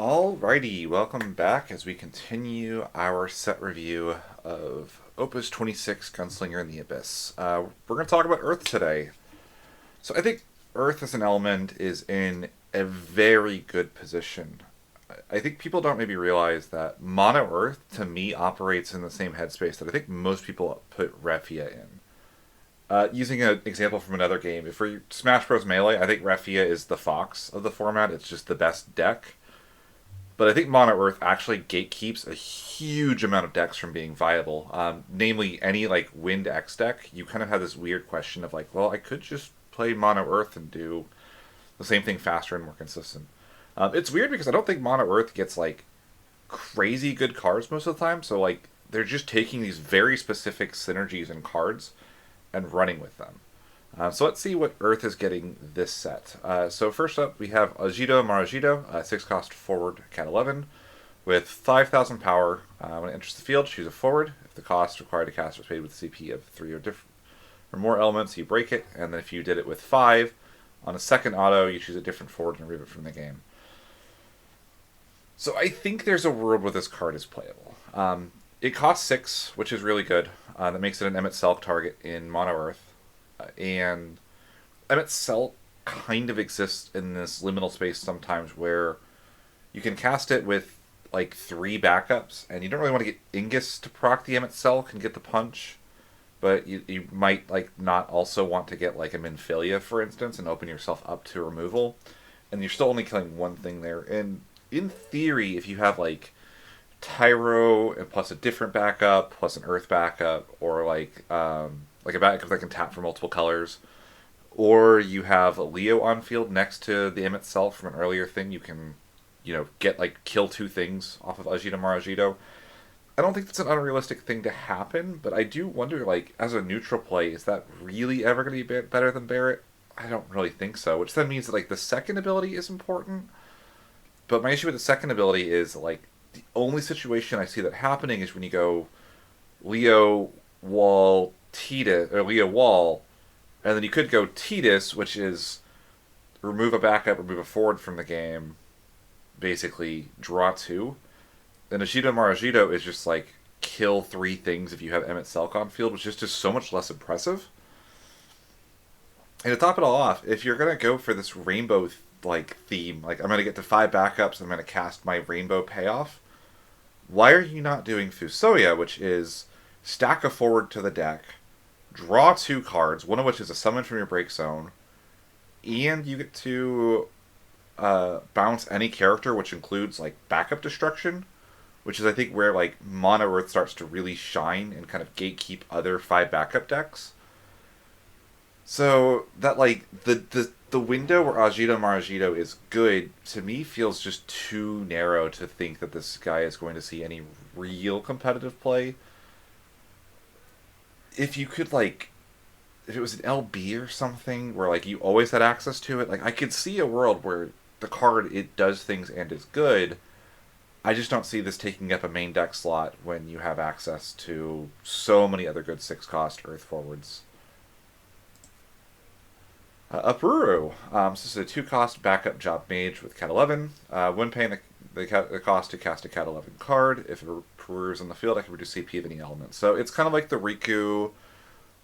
Alrighty, welcome back as we continue our set review of Opus 26 Gunslinger in the Abyss. We're going to talk about Earth today. So I think Earth as an element is in a very good position. I think people don't maybe realize that Mono Earth, to me, operates in the same headspace that I think most people put Refia in. Using an example from another game, if for Smash Bros. Melee, I think Refia is the Fox of the format. It's just the best deck. But I think Mono Earth actually gatekeeps a huge amount of decks from being viable. Namely, any like Wind X deck, you kind of have this weird question of like, well, I could just play Mono Earth and do the same thing faster and more consistent. It's weird because I don't think Mono Earth gets like crazy good cards most of the time. So like they're just taking these very specific synergies and cards and running with them. So let's see what Earth is getting this set. So first up, we have Ajido Marajido, 6 cost forward, cat 11, with 5,000 power. When it enters the field, choose a forward. If the cost required to cast was paid with a CP of 3 or more elements, you break it. And then if you did it with 5, on a second auto, you choose a different forward and remove it from the game. So I think there's a world where this card is playable. It costs 6, which is really good. That makes it an Emmet Selk target in Mono Earth. And Emmet Selk kind of exists in this liminal space sometimes where you can cast it with like 3 backups, and you don't really want to get Ingus to proc the Emmet Selk and get the punch, but you might like not also want to get like a Minfilia, for instance, and open yourself up to removal, and you're still only killing one thing there. And in theory, if you have like Tyro and plus a different backup, plus an Earth backup, or like a backup that can tap for multiple colors, or you have a Leo on field next to the Emmet Selk from an earlier thing, you can, get like kill 2 things off of Ajido Marajido. I don't think that's an unrealistic thing to happen, but I do wonder, like, as a neutral play, is that really ever going to be better than Barret? I don't really think so, which then means that like the second ability is important. But my issue with the second ability is like the only situation I see that happening is when you go Leo Wall Tidus, or Leo Wall, and then you could go Tidus, which is remove a backup, remove a forward from the game, basically draw 2. And Ajido Marajido is just like kill 3 things if you have Emmet Selk on field, which is just so much less impressive. And to top it all off, if you're gonna go for this rainbow like theme, like I'm gonna get to 5 backups, I'm gonna cast my rainbow payoff, why are you not doing Fusoya, which is stack a forward to the deck, draw 2 cards, one of which is a summon from your break zone, and you get to bounce any character, which includes like backup destruction, which is I think where like Mono Earth starts to really shine and kind of gatekeep other 5 backup decks. So that like the window where Ajido Marajido is good to me feels just too narrow to think that this guy is going to see any real competitive play. If you could like, if it was an LB or something where like you always had access to it, like I could see a world where the card, it does things and is good. I just don't see this taking up a main deck slot when you have access to so many other good 6 cost Earth forwards. Upruru. So this is a 2 cost backup job mage with cat 11. When paying the cost to cast a cat 11 card, if Upruru is on the field, I can reduce CP of any element. So it's kind of like the Riku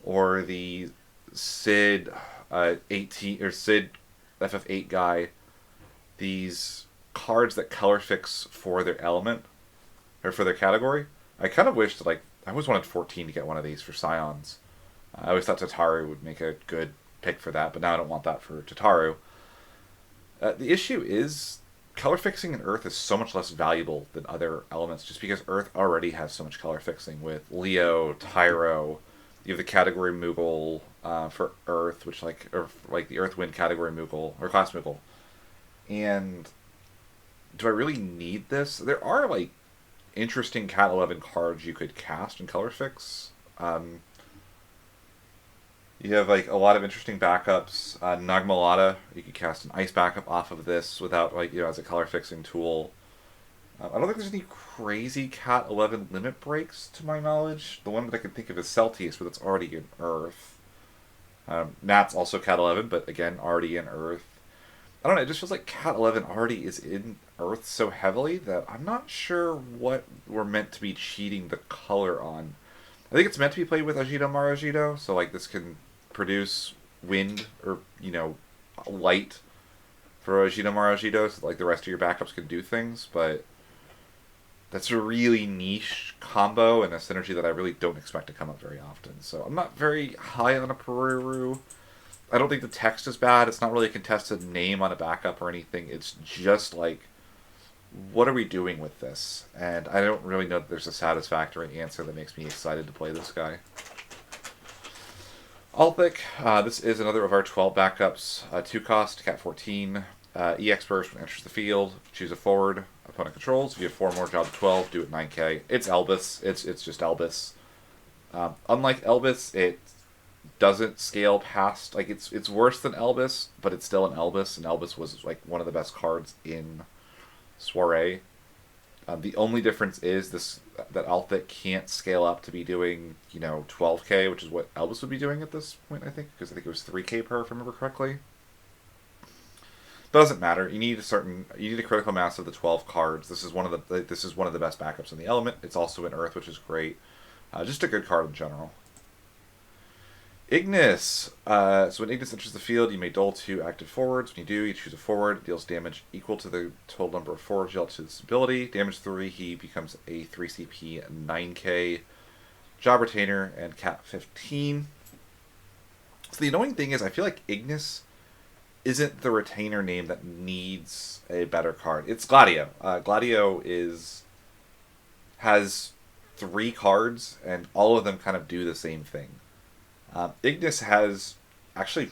or the Sid 18 or Sid FF8 guy. These cards that color fix for their element or for their category. I kind of wish that like I always wanted 14 to get one of these for Scions. I always thought Tataru would make a good pick for that, but now I don't want that for Tataru. The issue is color fixing in Earth is so much less valuable than other elements just because Earth already has so much color fixing with Leo, Tyro. You have the category Moogle for Earth, which like the Earth Wind category Moogle or class Moogle. And do I really need this? There are like interesting Cat 11 cards you could cast in color fix. You have like a lot of interesting backups. Nagmalata, you could cast an ice backup off of this without like as a color fixing tool. I don't think there's any crazy Cat 11 limit breaks to my knowledge. The one that I can think of is Celtius, but it's already in Earth. Nat's also Cat 11, but again already in Earth. I don't know, it just feels like Cat 11 already is in Earth so heavily that I'm not sure what we're meant to be cheating the color on. I think it's meant to be played with Ajido Marajido, so like this can produce wind or, light for Ajido Marajido, so like the rest of your backups can do things, but that's a really niche combo and a synergy that I really don't expect to come up very often. So I'm not very high on a Peruru. I don't think the text is bad. It's not really a contested name on a backup or anything. It's just like, what are we doing with this? And I don't really know that there's a satisfactory answer that makes me excited to play this guy. Althic, this is another of our 12 backups. 2 cost, Cat 14. EX burst when it enters the field. Choose a forward. Opponent controls. If you have 4 more, job 12, do it 9k. It's Elvis. It's just Elvis. Unlike Elvis, it doesn't scale past, like, it's worse than Elvis, but it's still an Elvis, and Elvis was like one of the best cards in Soiree. The only difference is that Althic can't scale up to be doing 12k, which is what Elvis would be doing at this point, I think, because I think it was 3k per, if I remember correctly. Doesn't matter. You need a critical mass of the 12 cards. This is one of the best backups in the element. It's also in Earth, which is great. Just a good card in general. Ignis. So when Ignis enters the field, you may duel 2 active forwards. When you do, you choose a forward. It deals damage equal to the total number of forwards dealt to this ability. Damage 3, he becomes a 3 CP 9k job retainer and Cat 15. So the annoying thing is, I feel like Ignis isn't the retainer name that needs a better card. It's Gladio. Gladio has 3 cards, and all of them kind of do the same thing. Ignis has, actually,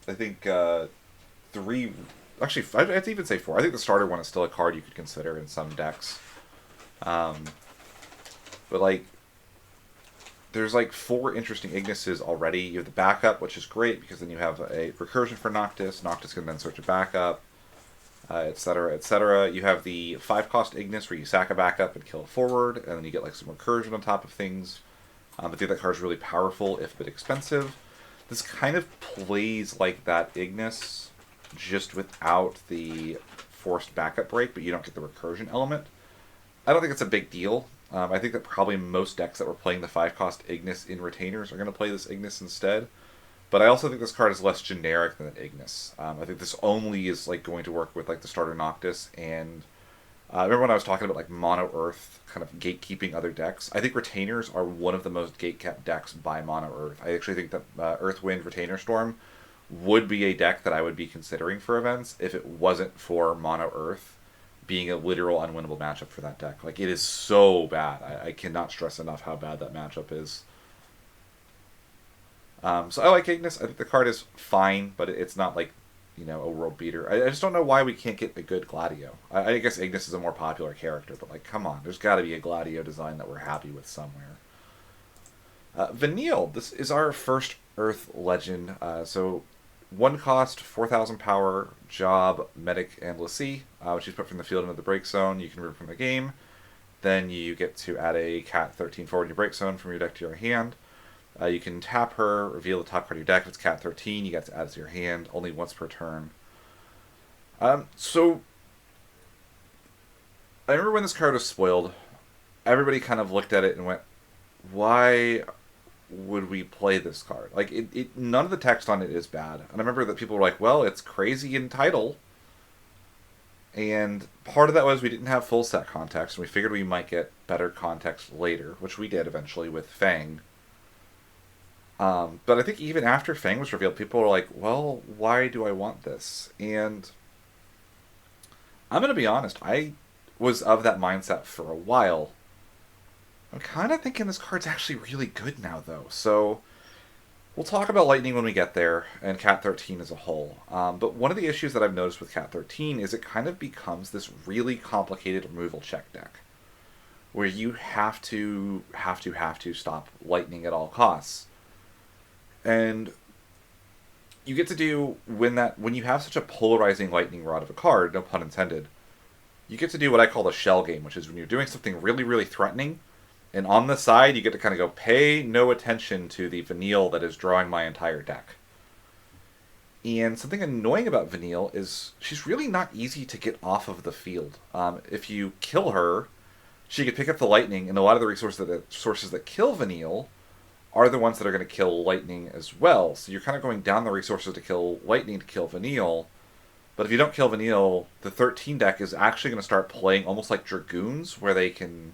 I think, 3... Actually, I'd have to even say 4. I think the starter one is still a card you could consider in some decks. But, like, there's, like, 4 interesting Ignises already. You have the backup, which is great, because then you have a recursion for Noctis. Noctis can then search a backup, etc., etc. You have the 5-cost Ignis, where you sack a backup and kill a forward, and then you get, like, some recursion on top of things. I think that card's really powerful, if a bit expensive. This kind of plays like that Ignis, just without the forced backup break, but you don't get the recursion element. I don't think it's a big deal. I think that probably most decks that were playing the 5-cost Ignis in retainers are going to play this Ignis instead. But I also think this card is less generic than an Ignis. I think this only is like going to work with like the starter Noctis and... remember when I was talking about like Mono Earth kind of gatekeeping other decks? I think retainers are one of the most gatekept decks by Mono Earth. I actually think that Earth Wind Retainer Storm would be a deck that I would be considering for events if it wasn't for Mono Earth being a literal unwinnable matchup for that deck. Like, it is so bad. I cannot stress enough how bad that matchup is. So I like Ignis. I think the card is fine, but it's not like a world beater. I just don't know why we can't get a good Gladio. I guess Ignis is a more popular character, but like, come on, there's got to be a Gladio design that we're happy with somewhere. Vanille, this is our first Earth Legend. So 1 cost, 4,000 power, job, medic, and Lassie, which is put from the field into the break zone. You can remove from the game. Then you get to add a Cat 13 forward in your break zone from your deck to your hand. You can tap her, reveal the top card of your deck. If it's Cat 13, you get to add it to your hand, only once per turn. So, I remember when this card was spoiled, everybody kind of looked at it and went, why would we play this card? Like, none of the text on it is bad. And I remember that people were like, well, it's crazy in title. And part of that was we didn't have full set context, and we figured we might get better context later, which we did eventually with Fang. But I think even after Fang was revealed, people were like, well, why do I want this? And I'm going to be honest, I was of that mindset for a while. I'm kind of thinking this card's actually really good now, though. So we'll talk about Lightning when we get there, and Cat 13 as a whole. But one of the issues that I've noticed with Cat 13 is it kind of becomes this really complicated removal check deck, where you have to stop Lightning at all costs. And you get to do, when you have such a polarizing lightning rod of a card, no pun intended, you get to do what I call the shell game, which is when you're doing something really, really threatening, and on the side you get to kind of go, pay no attention to the Vanille that is drawing my entire deck. And something annoying about Vanille is she's really not easy to get off of the field. If you kill her, she could pick up the lightning, and a lot of the sources that kill Vanille are the ones that are going to kill lightning as well. So you're kind of going down the resources to kill lightning to kill Vanille. But if you don't kill Vanille, the 13 deck is actually going to start playing almost like Dragoons, where they can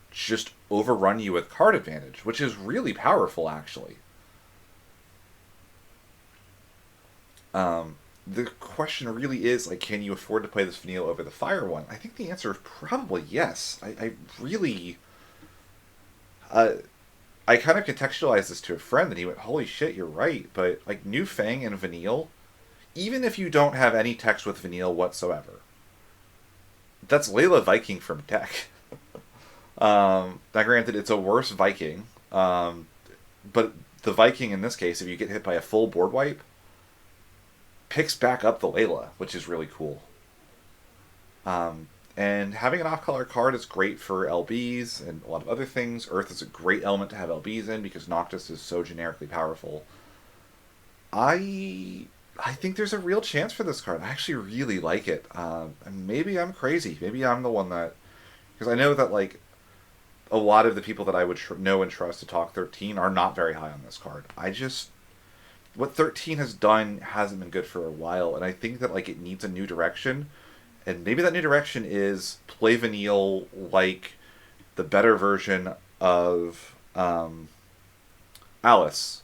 just overrun you with card advantage, which is really powerful, actually. The question really is, like, can you afford to play this Vanille over the Fire one? I think the answer is probably yes. I really... I kind of contextualized this to a friend, and he went, holy shit, you're right. But, like, New Fang and Vanille, even if you don't have any text with Vanille whatsoever, that's Layla Viking from deck. Now, granted, it's a worse Viking, but the Viking in this case, if you get hit by a full board wipe, picks back up the Layla, which is really cool. And having an off-color card is great for LBs and a lot of other things. Earth is a great element to have LBs in because Noctis is so generically powerful. I think there's a real chance for this card. I actually really like it. And maybe I'm crazy. Maybe I'm the one that... Because I know that, like, a lot of the people that I would know and trust to talk 13 are not very high on this card. What 13 has done hasn't been good for a while, and I think that, like, it needs a new direction. And maybe that new direction is play Vanille like the better version of Alice.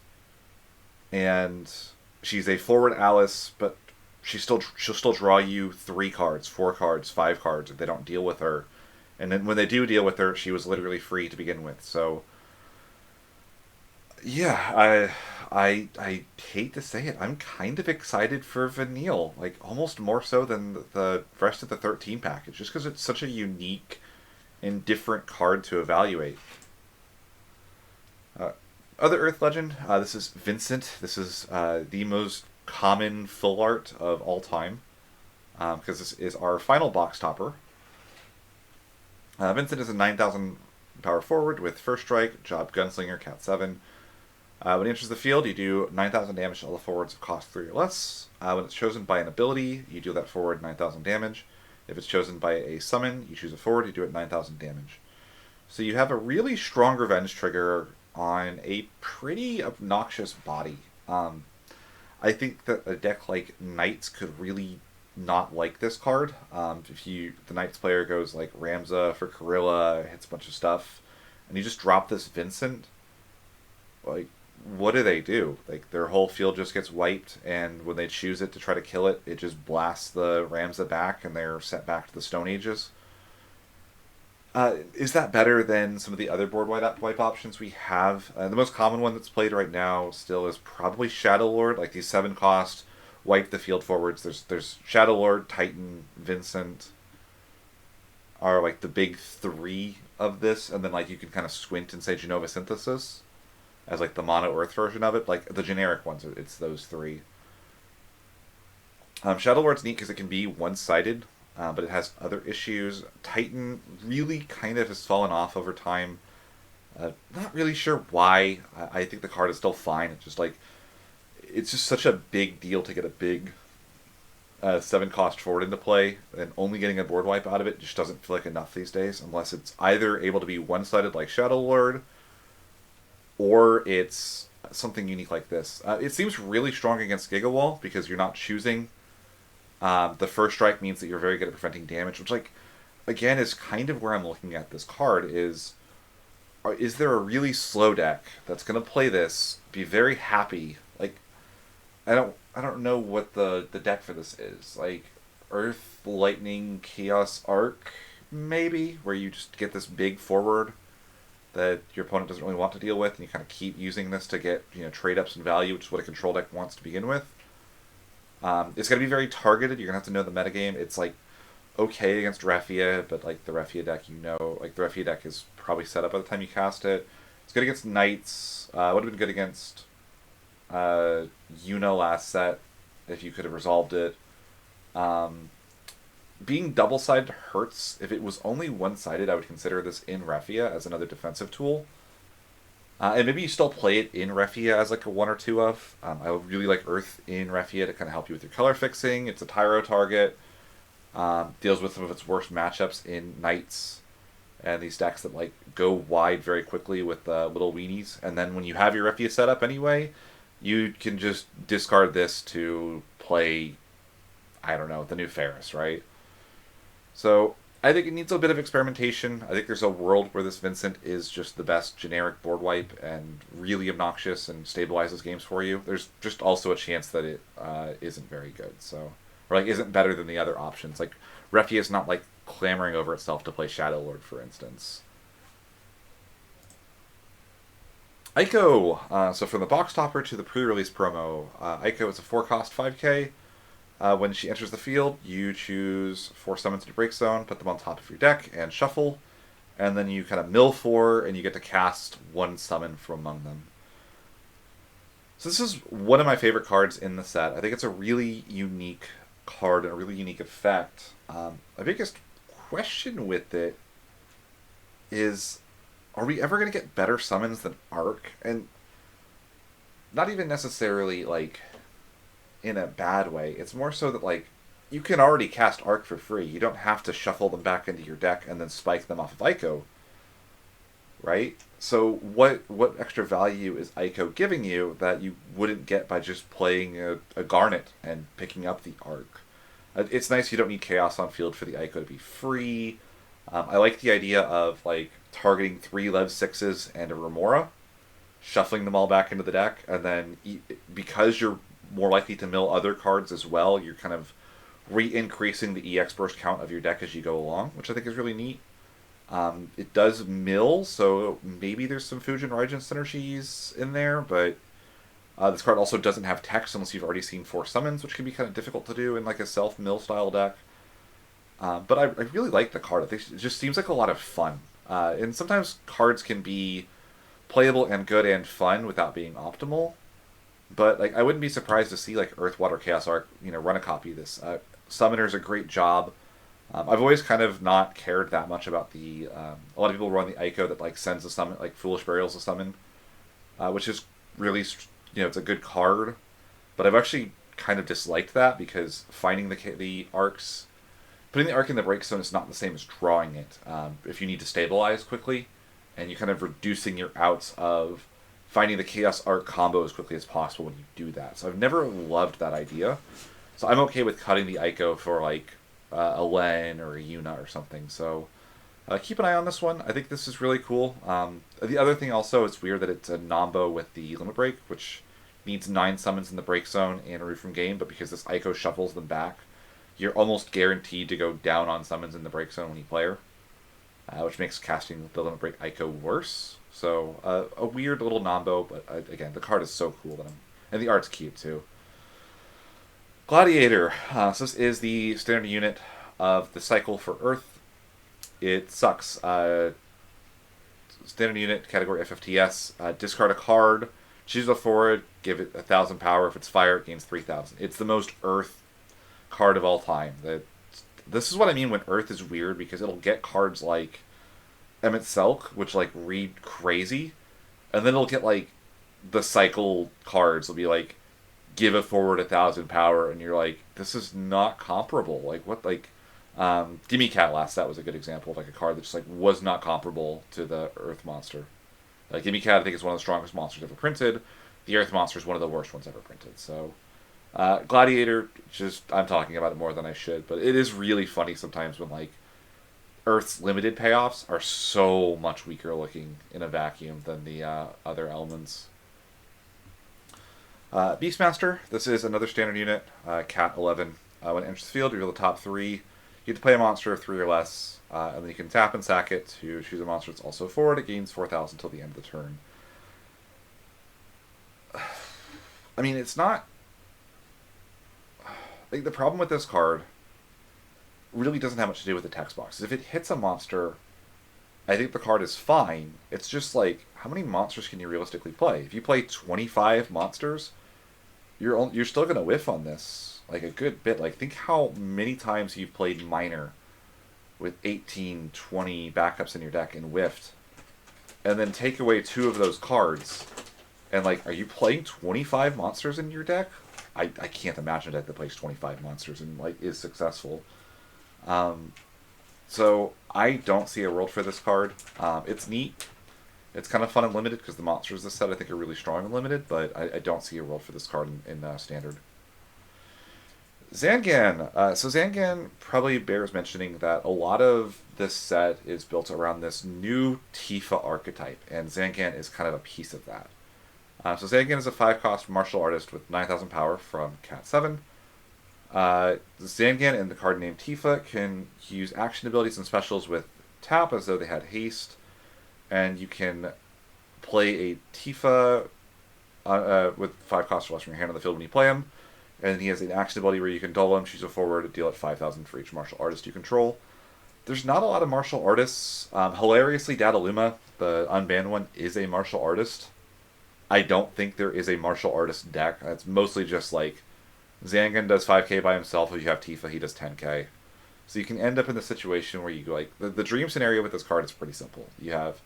And she's a forward Alice, but she'll still draw you 3 cards, 4 cards, 5 cards if they don't deal with her. And then when they do deal with her, she was literally free to begin with. So, yeah, I hate to say it, I'm kind of excited for Vanille, like almost more so than the rest of the 13 package, just because it's such a unique and different card to evaluate. Other Earth Legend, this is Vincent. This is the most common full art of all time, because this is our final box topper. Vincent is a 9,000 power forward with first strike, job Gunslinger, Cat 7. When he enters the field, you do 9,000 damage to all the forwards of cost 3 or less. When it's chosen by an ability, you deal that forward 9,000 damage. If it's chosen by a summon, you choose a forward, you do it 9,000 damage. So you have a really strong revenge trigger on a pretty obnoxious body. I think that a deck like Knights could really not like this card. If the Knights player goes like Ramza for Gorilla, hits a bunch of stuff, and you just drop this Vincent, like, what do? Like, their whole field just gets wiped, and when they choose it to try to kill it, it just blasts the Ramza back, and they're set back to the Stone Ages. Is that better than some of the other board wipe options we have? The most common one that's played right now still is probably Shadow Lord. Like, these 7 cost, wipe the field forwards. There's Shadow Lord, Titan, Vincent are like the big 3 of this, and then like you can kind of squint and say Genova Synthesis as like the mono Earth version of it. Like the generic ones, it's those 3. Shadow Lord's neat because it can be one-sided, but it has other issues. Titan really kind of has fallen off over time. Not really sure why. I think the card is still fine. It's just such a big deal to get a big 7 cost forward into play, and only getting a board wipe out of it just doesn't feel like enough these days, unless it's either able to be one-sided like Shadow Lord, or it's something unique like this. It seems really strong against Gigawall because you're not choosing. The first strike means that you're very good at preventing damage, which, like, again, is kind of where I'm looking at this card. Is there a really slow deck that's going to play this, be very happy? Like, I don't know what the deck for this is. Like, Earth, Lightning, Chaos Arc, maybe, where you just get this big forward that your opponent doesn't really want to deal with, and you kind of keep using this to get, trade-ups in value, which is what a control deck wants to begin with. It's going to be very targeted. You're going to have to know the metagame. It's, like, okay against Refia, but, like, the Refia deck, the Refia deck is probably set up by the time you cast it. It's good against Knights. Would have been good against Yuna last set, if you could have resolved it. Being double-sided hurts. If it was only one-sided, I would consider this in Refia as another defensive tool. And maybe you still play it in Refia as like a one or two of. I really like Earth in Refia to kind of help you with your color fixing. It's a Tyro target. Deals with some of its worst matchups in Knights and these decks that like go wide very quickly with little weenies. And then when you have your Refia set up anyway, you can just discard this to play, I don't know, the new Ferris, right? So I think it needs a bit of experimentation. I think there's a world where this Vincent is just the best generic board wipe and really obnoxious and stabilizes games for you. There's just also a chance that it isn't very good. So, or like isn't better than the other options. Like Refia is not like clamoring over itself to play Shadow Lord, for instance. Ico. So from the box topper to the pre-release promo, Ico is a 4-cost 5K. When she enters the field, you choose 4 summons to Break Zone, put them on top of your deck, and shuffle. And then you kind of mill 4, and you get to cast 1 summon from among them. So this is one of my favorite cards in the set. I think it's a really unique card and a really unique effect. My biggest question with it is, are we ever going to get better summons than Arc? And not even necessarily, like, in a bad way. It's more so that, like, you can already cast Arc for free. You don't have to shuffle them back into your deck and then spike them off of Ico. Right? So what extra value is Ico giving you that you wouldn't get by just playing a Garnet and picking up the Arc? It's nice you don't need Chaos on field for the Ico to be free. I like the idea of, like, targeting 3 Lev 6s and a Remora, shuffling them all back into the deck, and then because you're more likely to mill other cards as well, you're kind of re-increasing the EX burst count of your deck as you go along, which I think is really neat. It does mill, so maybe there's some Fujin Raijin synergies in there, but this card also doesn't have text unless you've already seen 4 summons, which can be kind of difficult to do in like a self-mill style deck. But I really like the card. I think it just seems like a lot of fun. And sometimes cards can be playable and good and fun without being optimal. But like, I wouldn't be surprised to see like Earth, Water, Chaos Arc, run a copy of this. Summoner's a great job. I've always kind of not cared that much about the. A lot of people run the Ico that like sends a summon, like Foolish Burial's a summon, which is really, it's a good card. But I've actually kind of disliked that because finding the arcs, putting the arc in the break zone is not the same as drawing it. If you need to stabilize quickly, and you're kind of reducing your outs of finding the Chaos Arc combo as quickly as possible when you do that. So I've never loved that idea. So I'm okay with cutting the Ico for like a Len or a Yuna or something. So keep an eye on this one. I think this is really cool. The other thing also, it's weird that it's a Nombo with the Limit Break, which needs 9 summons in the break zone and a root from game, but because this Ico shuffles them back, you're almost guaranteed to go down on summons in the break zone when you play her, which makes casting the Limit Break Ico worse. So a weird little Nombo, but again, the card is so cool, and the art's cute too. Gladiator. So this is the standard unit of the cycle for Earth. It sucks. Standard unit, category FFTS. Discard a card, choose a forward, give it 1,000 power. If it's fire, it gains 3,000. It's the most Earth card of all time. This is what I mean when Earth is weird, because it'll get cards like Emmett Selk, which like read crazy, and then it'll get like the cycle cards will be like give a forward 1,000 power, and you're like, this is not comparable. Like what? Like Gimme Cat last, that was a good example of like a card that just like was not comparable to the Earth monster. Like Gimme Cat, I think is one of the strongest monsters ever printed. The Earth monster is one of the worst ones ever printed. So Gladiator, just I'm talking about it more than I should, but it is really funny sometimes when like Earth's limited payoffs are so much weaker looking in a vacuum than the other elements. Beastmaster, this is another standard unit, Cat 11. When it enters the field, reveal the top 3. You get to play a monster of 3 or less, and then you can tap and sack it to choose a monster that's also forward. It gains 4,000 until the end of the turn. I mean, it's not... Like, the problem with this card really doesn't have much to do with the text box. If it hits a monster, I think the card is fine. It's just like, how many monsters can you realistically play? If you play 25 monsters, you're still going to whiff on this like a good bit. Like, think how many times you've played Minor with 18, 20 backups in your deck and whiffed. and then take away 2 of those cards, and like, are you playing 25 monsters in your deck? I can't imagine a deck that plays 25 monsters and like is successful. Um, so I don't see a world for this card. It's neat. It's kind of fun and limited because the monsters this set I think are really strong and limited, but I don't see a world for this card in standard. Zangan. So Zangan probably bears mentioning that a lot of this set is built around this new Tifa archetype, and Zangan is kind of a piece of that. So Zangan is a 5-cost martial artist with 9,000 power from Cat 7. Zangan and the card named Tifa can use action abilities and specials with tap as though they had haste, and you can play a Tifa with 5 costs or less from your hand on the field when you play him, and he has an action ability where you can dull him, choose a forward, deal at 5,000 for each martial artist you control. There's not a lot of martial artists. Hilariously, Dadaluma, the unbanned one, is a martial artist. I don't think there is a martial artist deck. It's mostly just like Zangan does 5k by himself. If you have Tifa, he does 10k. So you can end up in the situation where you go like the dream scenario with this card is pretty simple. You have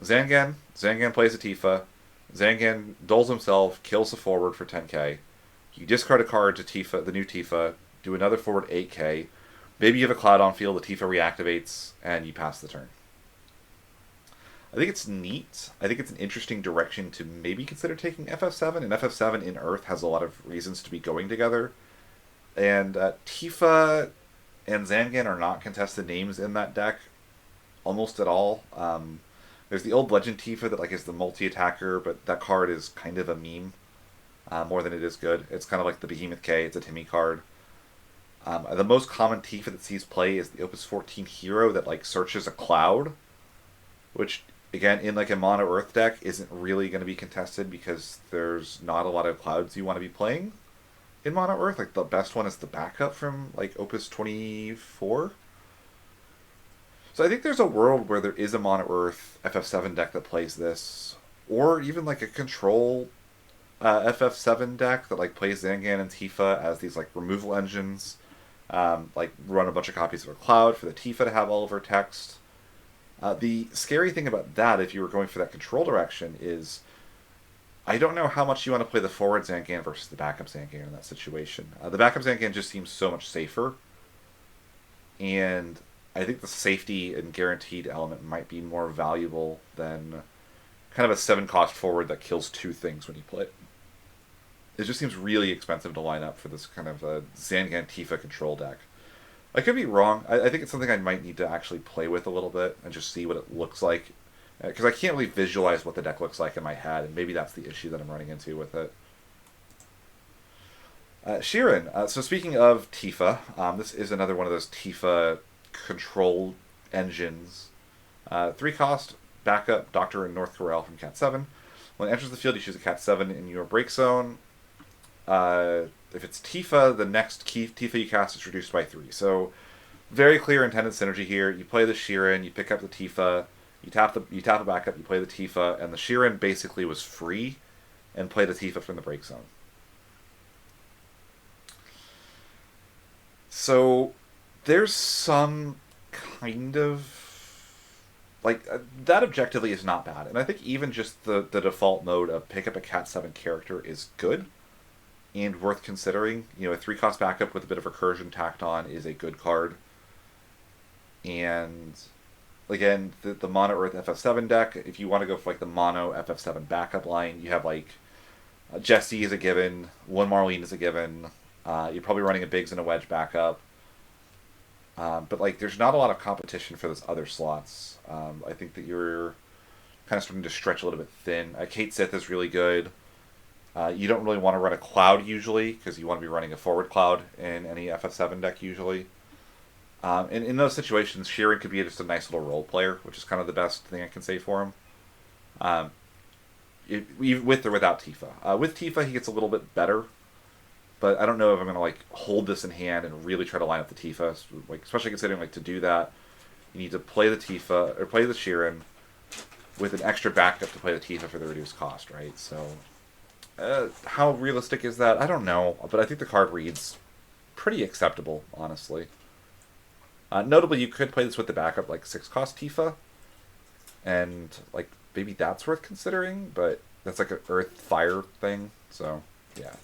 Zangan plays a Tifa, Zangan dulls himself, kills the forward for 10k. You discard a card to Tifa, the new Tifa, do another forward 8k. Maybe you have a Cloud on field, the Tifa reactivates, and you pass the turn. I think it's neat. I think it's an interesting direction to maybe consider taking FF7, and FF7 in Earth has a lot of reasons to be going together. And Tifa and Zangan are not contested names in that deck almost at all. There's the old Legend Tifa that like is the multi-attacker, but that card is kind of a meme more than it is good. It's kind of like the Behemoth K. It's a Timmy card. The most common Tifa that sees play is the Opus 14 hero that like searches a cloud, which again in like a mono Earth deck isn't really going to be contested because there's not a lot of clouds you want to be playing in mono Earth. Like the best one is the backup from like Opus 24. So I think there's a world where there is a mono Earth FF7 deck that plays this, or even like a control FF7 deck that like plays Zangan and Tifa as these like removal engines. Like run a bunch of copies of a cloud for the Tifa to have all of her text. The scary thing about that, if you were going for that control direction, is I don't know how much you want to play the forward Zangan versus the backup Zangan in that situation. The backup Zangan just seems so much safer, and I think the safety and guaranteed element might be more valuable than kind of a 7-cost forward that kills 2 things when you play it. It just seems really expensive to line up for this kind of Zangan Tifa control deck. I could be wrong. I think it's something I might need to actually play with a little bit and just see what it looks like. Because I can't really visualize what the deck looks like in my head, and maybe that's the issue that I'm running into with it. Sheeran. So speaking of Tifa, this is another one of those Tifa control engines. 3-cost, backup, Doctor in North Corel from Cat 7. When it enters the field, you choose a Cat 7 in your break zone. If it's Tifa, the next Tifa you cast is reduced by 3. So very clear intended synergy here. You play the Sheeran, you pick up the Tifa, you tap a backup, you play the Tifa, and the Sheeran basically was free and play the Tifa from the break zone. So there's some kind of like that objectively is not bad, and I think even just the default mode of pick up a Cat 7 character is good and worth considering. You know, a 3-cost backup with a bit of recursion tacked on is a good card. And again, the mono Earth FF7 deck, if you want to go for like the mono FF7 backup line, you have like Jessie is a given, one Marlene is a given. You're probably running a Biggs and a Wedge backup. But like, there's not a lot of competition for those other slots. I think that you're kind of starting to stretch a little bit thin. Kate Sith is really good. You don't really want to run a Cloud usually, because you want to be running a forward Cloud in any FF7 deck usually. And in those situations, Sheeran could be just a nice little role player, which is kind of the best thing I can say for him. With or without Tifa. With Tifa, he gets a little bit better, but I don't know if I'm going to like hold this in hand and really try to line up the Tifa. Like, especially considering like to do that, you need to play the Tifa or play the Sheeran with an extra backup to play the Tifa for the reduced cost, right? So. How realistic is that? I don't know, but I think the card reads pretty acceptable, honestly. Notably, you could play this with the backup, like 6-cost Tifa, and like maybe that's worth considering, but that's like an earth fire thing. So yeah.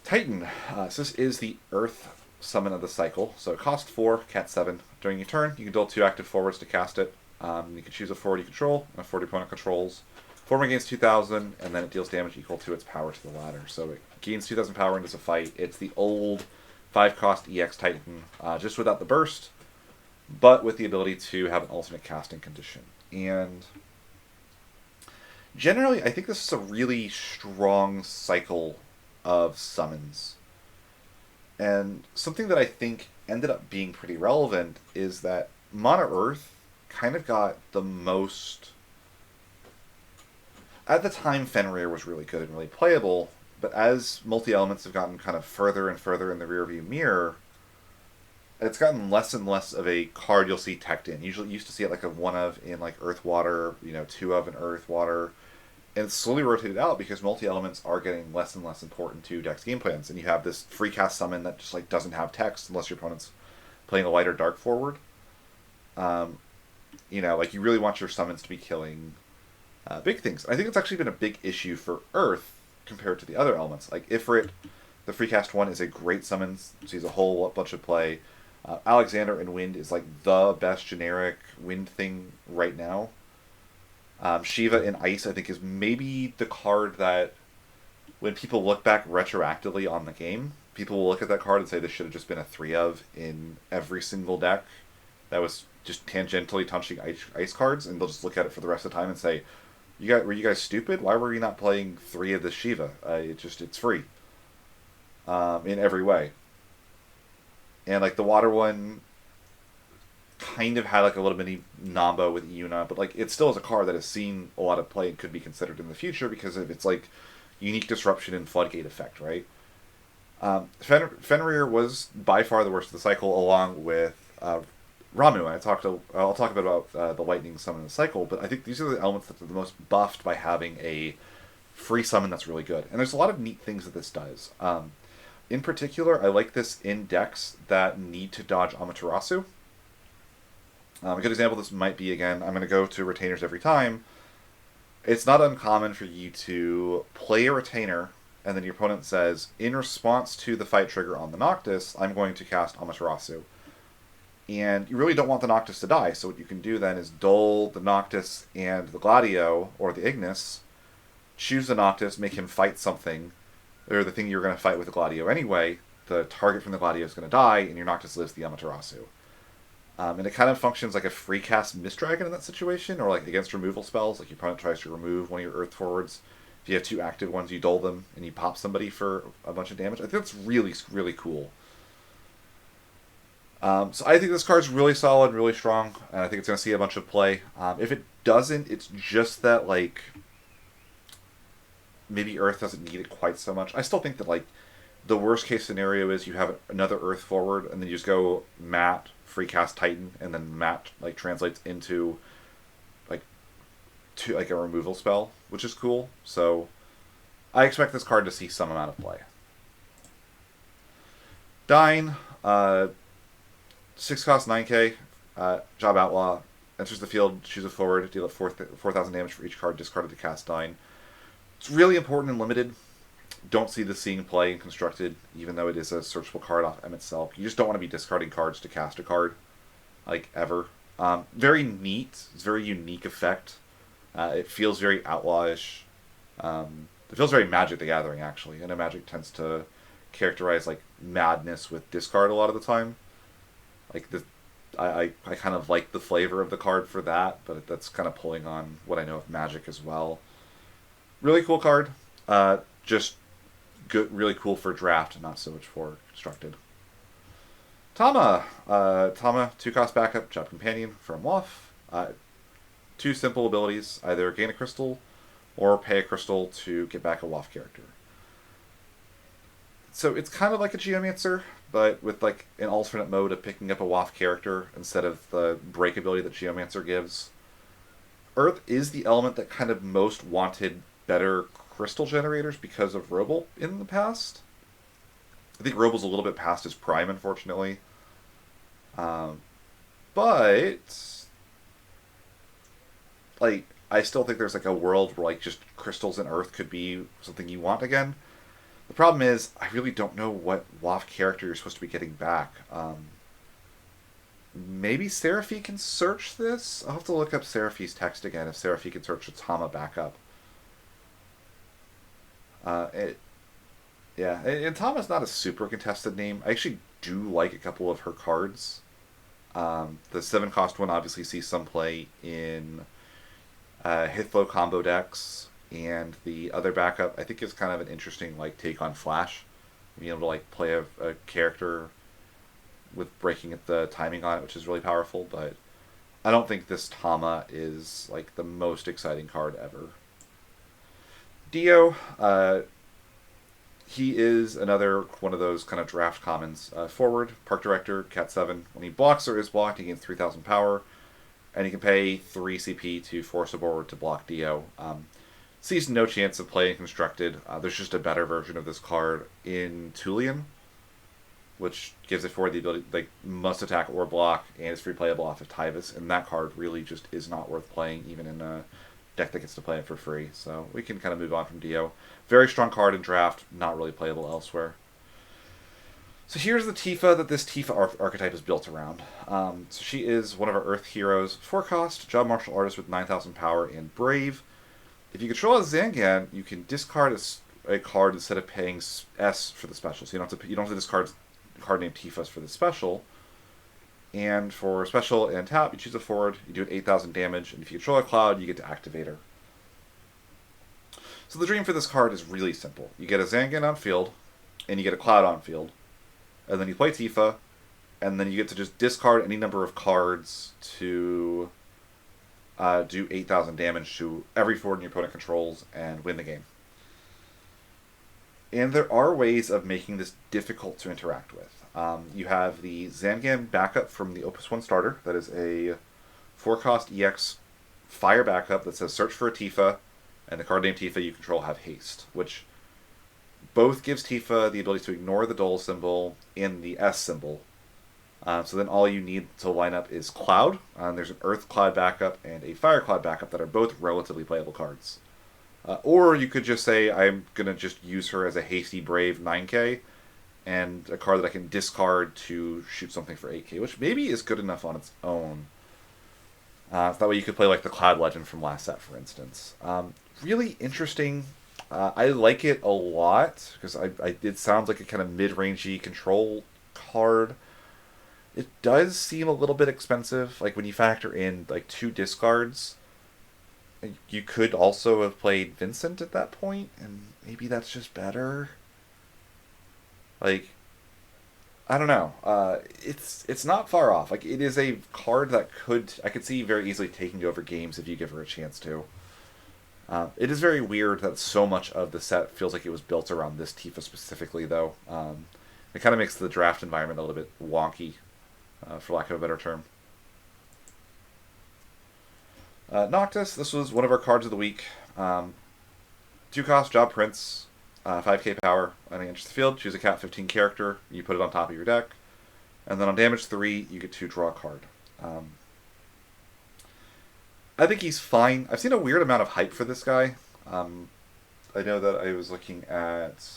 Titan. So this is the earth summon of the cycle. So it costs 4, cat 7. During your turn, you can duel 2 active forwards to cast it. You can choose a forward you control and a forward your opponent controls. Form gains 2,000, and then it deals damage equal to its power to the ladder. So it gains 2,000 power and does a fight. It's the old 5-cost EX Titan, just without the burst, but with the ability to have an alternate casting condition. And generally, I think this is a really strong cycle of summons. And something that I think ended up being pretty relevant is that Mono Earth kind of got the most... At the time, Fenrir was really good and really playable, but as multi-elements have gotten kind of further and further in the rearview mirror, it's gotten less and less of a card you'll see teched in. Usually you used to see it like a 1 of in like Earth Water, 2 of in Earth Water, and it's slowly rotated out because multi-elements are getting less and less important to Deck's game plans, and you have this free cast summon that just like doesn't have text unless your opponent's playing a light or dark forward. Like you really want your summons to be killing big things. I think it's actually been a big issue for Earth compared to the other elements. Like Ifrit, the free cast one, is a great summon, sees a whole bunch of play. Alexander in Wind is like the best generic Wind thing right now. Shiva in Ice, I think, is maybe the card that, when people look back retroactively on the game, people will look at that card and say this should have just been a 3 of in every single deck that was just tangentially touching ice cards, and they'll just look at it for the rest of the time and say, were you guys stupid? Why were you not playing 3 of this Shiva? It's free. In every way. And like the water one kind of had like a little mini Namba with Yuna, but like it still is a card that has seen a lot of play and could be considered in the future because of its like unique disruption and floodgate effect, right? Fenrir was by far the worst of the cycle, along with Ramu. I'll talk a bit about the lightning summon in the cycle, but I think these are the elements that are the most buffed by having a free summon that's really good. And there's a lot of neat things that this does. In particular, I like this in decks that need to dodge Amaterasu. A good example of this might be, again, I'm going to go to retainers every time. It's not uncommon for you to play a retainer, and then your opponent says, in response to the fight trigger on the Noctis, I'm going to cast Amaterasu. And you really don't want the Noctis to die, so what you can do then is dull the Noctis and the Gladio, or the Ignis, choose the Noctis, make him fight something, or the thing you're going to fight with the Gladio anyway. The target from the Gladio is going to die, and your Noctis lives the Amaterasu. And it kind of functions like a free cast Mistdragon in that situation, or like against removal spells, like your opponent tries to remove one of your Earth forwards. If you have 2 active ones, you dull them, and you pop somebody for a bunch of damage. I think that's really, really cool. So I think this card's really solid, really strong, and I think it's going to see a bunch of play. If it doesn't, it's just that, like, maybe Earth doesn't need it quite so much. I still think that, like, the worst case scenario is you have another Earth forward, and then you just go Matt, free cast Titan, and then Matt, like, translates into, like, a removal spell, which is cool. So I expect this card to see some amount of play. Dyne, 6 cost 9k, Job Outlaw, enters the field, choose a forward, deal 4,000 damage for each card discarded to cast Dyne. It's really important and limited. Don't see this seeing play in Constructed, even though it is a searchable card off M itself. You just don't want to be discarding cards to cast a card, like, ever. Very neat. It's a very unique effect. It feels very outlawish. It feels very Magic the Gathering, actually. I know Magic tends to characterize, like, madness with discard a lot of the time. Like, I kind of like the flavor of the card for that, but that's kind of pulling on what I know of Magic as well. Really cool card. Just good, really cool for draft, not so much for Constructed. Tama. 2 cost backup, Job Companion from Waff. 2 simple abilities, either gain a crystal or pay a crystal to get back a Waff character. So it's kind of like a Geomancer, but with like an alternate mode of picking up a Waff character instead of the break ability that Geomancer gives. Earth is the element that kind of most wanted better crystal generators because of Roble in the past. I think Roble's a little bit past his prime, unfortunately. But like, I still think there's like a world where like just crystals and earth could be something you want again. The problem is, I really don't know what WoF character you're supposed to be getting back. Maybe Seraphy can search this? I'll have to look up Seraphy's text again if Seraphy can search its Hama backup. Uh, it, yeah, and Tama's not a super contested name. I actually do like a couple of her cards. The 7 cost one obviously sees some play in Hithlo combo decks, and the other backup I think is kind of an interesting like take on Flash, being able to like play a character with breaking the timing on it, which is really powerful. But I don't think this Tama is like the most exciting card ever. Dio, he is another one of those kind of draft commons. Forward, Park Director, Cat 7. When he blocks or is blocked, he gains 3,000 power, and he can pay 3 CP to force a board to block Dio. Sees no chance of playing Constructed. There's just a better version of this card in Tulian, which gives it forward the ability, like, must attack or block, and is free playable off of Tyvus, and that card really just is not worth playing, even in a deck that gets to play it for free. So we can kind of move on from Dio. Very strong card in draft, not really playable elsewhere. So here's the Tifa that this Tifa archetype is built around. So she is one of our Earth heroes. 4 cost, job martial artist with 9,000 power and brave. If you control a Zangan, you can discard a card instead of paying S for the special. So you don't have to discard a card named Tifa for the special. And for special and tap, you choose a forward, you do it 8,000 damage, and if you control a cloud, you get to activate her. So the dream for this card is really simple. You get a Zangan on field, and you get a cloud on field, and then you play Tifa, and then you get to just discard any number of cards to do 8,000 damage to every forward your opponent controls and win the game. And there are ways of making this difficult to interact with. You have the Zangan backup from the Opus 1 starter. That is a 4-cost EX fire backup that says search for a Tifa, and the card named Tifa you control have haste, which both gives Tifa the ability to ignore the Dole symbol and the S symbol. So then all you need to line up is Cloud. There's an Earth Cloud backup and a Fire Cloud backup that are both relatively playable cards. Or you could just say, I'm going to just use her as a hasty brave 9k, and a card that I can discard to shoot something for 8k, which maybe is good enough on its own. So that way you could play like the Cloud Legend from last set, for instance. Really interesting. I like it a lot, because it sounds like a kind of mid-rangey control card. It does seem a little bit expensive. Like when you factor in like 2 discards, you could also have played Vincent at that point, and maybe that's just better. Like, I don't know. It's not far off. Like, it is a card that I could see very easily taking over games if you give her a chance to. It is very weird that so much of the set feels like it was built around this Tifa specifically, though. It kind of makes the draft environment a little bit wonky, for lack of a better term. Noctis, this was one of our cards of the week. 2-cost Job Prince, 5k power, and enters the field. Choose a Cat 15 character. You put it on top of your deck. And then on damage 3, you get to draw a card. I think he's fine. I've seen a weird amount of hype for this guy. I know that I was looking at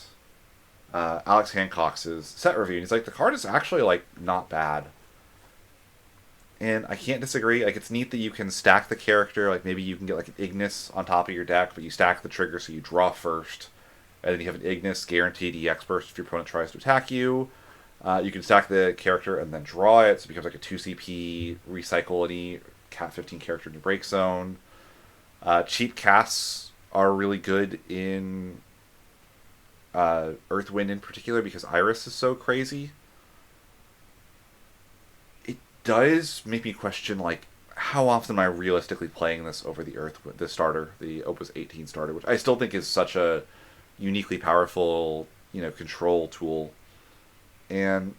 Alex Hancock's set review, and he's like, the card is actually like not bad. And I can't disagree. Like, it's neat that you can stack the character. Like, maybe you can get like an Ignis on top of your deck, but you stack the trigger so you draw first, and then you have an Ignis guaranteed EX burst if your opponent tries to attack you. You can stack the character and then draw it, so it becomes like a 2 CP, recycle any Cat 15 character in your break zone. Cheap casts are really good in Earthwind in particular, because Iris is so crazy. It does make me question, like, how often am I realistically playing this over the starter, the Opus 18 starter, which I still think is such a uniquely powerful, control tool. And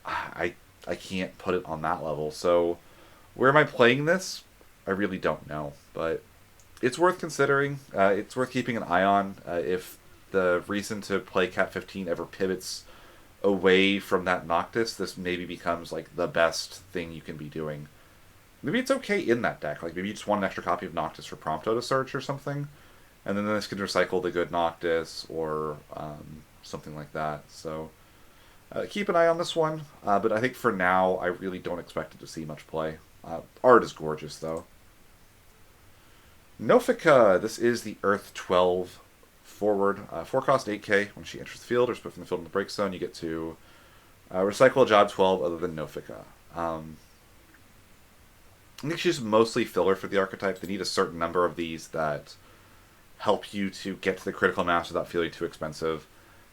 I can't put it on that level. So where am I playing this? I really don't know, but it's worth considering. It's worth keeping an eye on. If the reason to play Cat 15 ever pivots away from that Noctis, this maybe becomes like the best thing you can be doing. maybe it's okay in that deck. Like maybe you just want an extra copy of Noctis for Prompto to search or something, and then this can recycle the good Noctis or something like that. So keep an eye on this one. But I think for now, I really don't expect it to see much play. Art is gorgeous though. Nofika. This is the Earth 12 forward. 4 cost 8k. When she enters the field or is put from the field in the break zone, you get to recycle a job 12 other than Nofika. I think she's mostly filler for the archetype. They need a certain number of these that help you to get to the critical mass without feeling too expensive.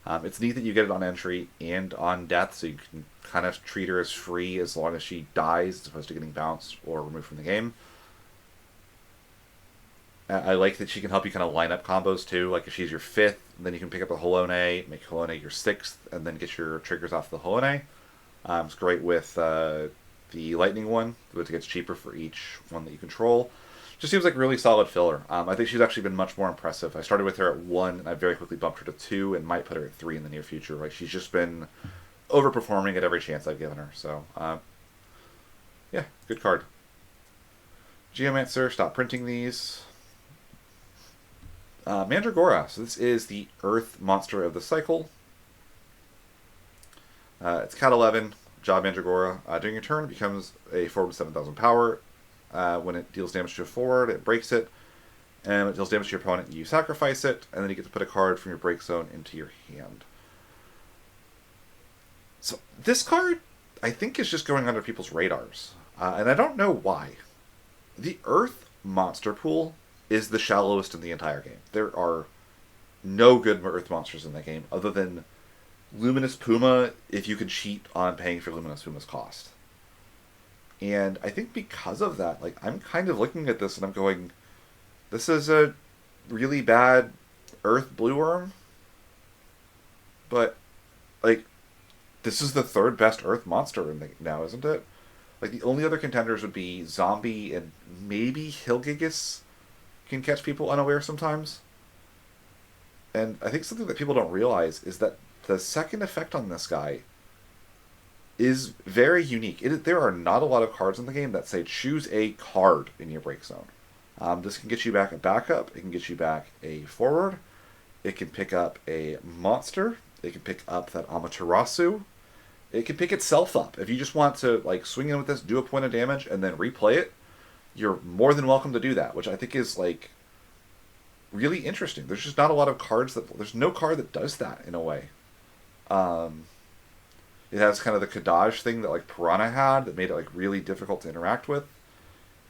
It's neat that you get it on entry and on death, so you can kind of treat her as free as long as she dies, as opposed to getting bounced or removed from the game. I like that she can help you kind of line up combos too. Like if she's your 5th, then you can pick up a Holone, make Holone your 6th, and then get your triggers off the Holone. It's great with the lightning one, which gets cheaper for each one that you control. Just seems like a really solid filler. I think she's actually been much more impressive. I started with her at 1, and I very quickly bumped her to 2, and might put her at 3 in the near future. Like she's just been overperforming at every chance I've given her. So, yeah, good card. Geomancer, stop printing these. Mandragora. So this is the Earth monster of the cycle. It's Cat 11. Job Mandragora. During your turn, it becomes a forward with 7,000 power. When it deals damage to a forward, it breaks it. And when it deals damage to your opponent, you sacrifice it. And then you get to put a card from your break zone into your hand. So this card, I think, is just going under people's radars. And I don't know why. The Earth monster pool is the shallowest in the entire game. There are no good Earth monsters in the game other than Luminous Puma if you can cheat on paying for Luminous Puma's cost. And I think because of that, like I'm kind of looking at this and I'm going, this is a really bad Earth Blue Worm. But like this is the 3rd best Earth monster in the, now, isn't it? Like the only other contenders would be Zombie and maybe Hilgigus can catch people unaware sometimes. And I think something that people don't realize is that the second effect on this guy is very unique. There are not a lot of cards in the game that say choose a card in your break zone. This can get you back a backup. It can get you back a forward. It can pick up a monster. It can pick up that Amaterasu. It can pick itself up. If you just want to like swing in with this, do a point of damage, and then replay it, you're more than welcome to do that, which I think is like really interesting. There's just not a lot of cards there's no card that does that in a way. It has kind of the Kadaj thing that like Piranha had that made it like really difficult to interact with.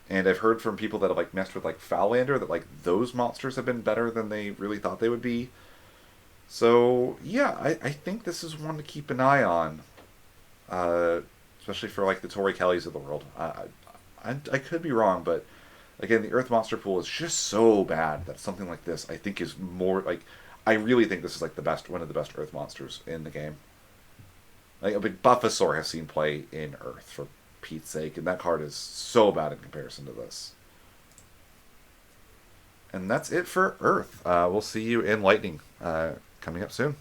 And I've heard from people that have like messed with like Foulander that like those monsters have been better than they really thought they would be. So yeah, I think this is one to keep an eye on, especially for like the Tori Kellys of the world. I could be wrong, but again, the Earth Monster pool is just so bad that something like this I think is more like I really think this is like one of the best Earth monsters in the game. Like a big Buffasaur has seen play in Earth for Pete's sake, and that card is so bad in comparison to this. And that's it for Earth. We'll see you in Lightning coming up soon.